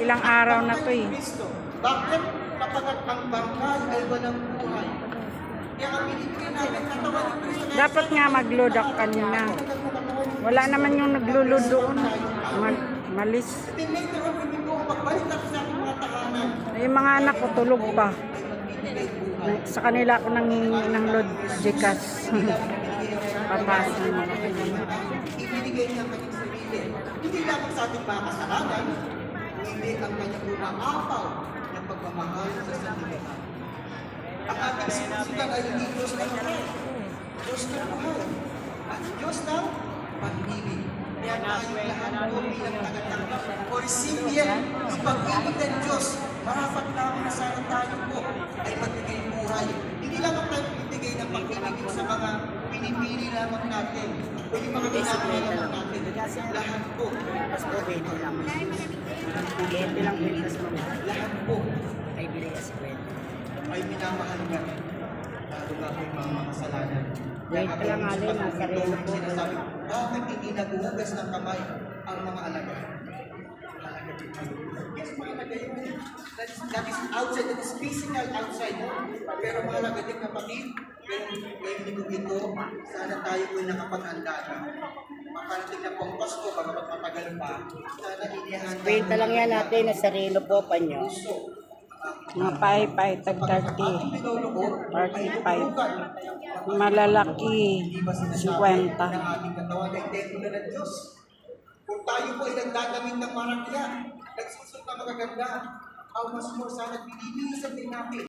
Ilang araw na to eh. Bakit kapag ang bangkay ay walang buhay? Kaya ang binibigyan namin katawan ni Kristo. Dapat nga mag-load up kanina. Wala naman yung naglo-load doon. Malis. Later on, hindi ko pagbalik ako sa aking mga tahanan. Yung mga anak ko tulog pa. Sa kanila ako nangingi ng load Gcash. Papasa mo. Ibinigay niya ang kanyang sarili. Hindi lamang sa ating mga kasalanan, hindi ang kanyang umaapaw ng pagmamahal sa sanlibutan. Ang ating sinusundan ay hindi Diyos ng buhay. Diyos ng buhay. At Diyos ng pag-ibig. Kaya tayo lahat po bilang tagatanggap o recipient ng pag-ibig ng Diyos, marapat namin na sana tayo po ay magbigay buhay. Hindi lamang tayo magbigay ng pag-ibig sa mga pinipili lamang natin o yung mga ginagawa lamang natin. Lahat po. Mas okay ito lang. Ito lang pintas mo. Lahat po Ay, bilay kasi kwento. ay minamahal ka. Lalo na po yung mga kasalanan. Wait ka lang, Alin. Nasa relo po. Sinasabi, bakit hindi naguhugas ng kamay ang mga alaga? Alaga din tayo. Yes, mga alaga yun. That is outside, that is physical outside. Pero mga alaga din kapatid, ngayong linggo ito, sana tayo po nakapag-handa na. Makarating na pong Pasko, bagamat matagal pa, sana inihanda. Kwenta lang yan natin. Nasa relo po pa nyo. Mga 5, 30, 45. Malalaki, 50. Ng ating katawan ay templo ng Diyos. Kung tayo po ay nagdadamit ng marakya, nagsusunod na magaganda, ang mas more sana binibilisan din natin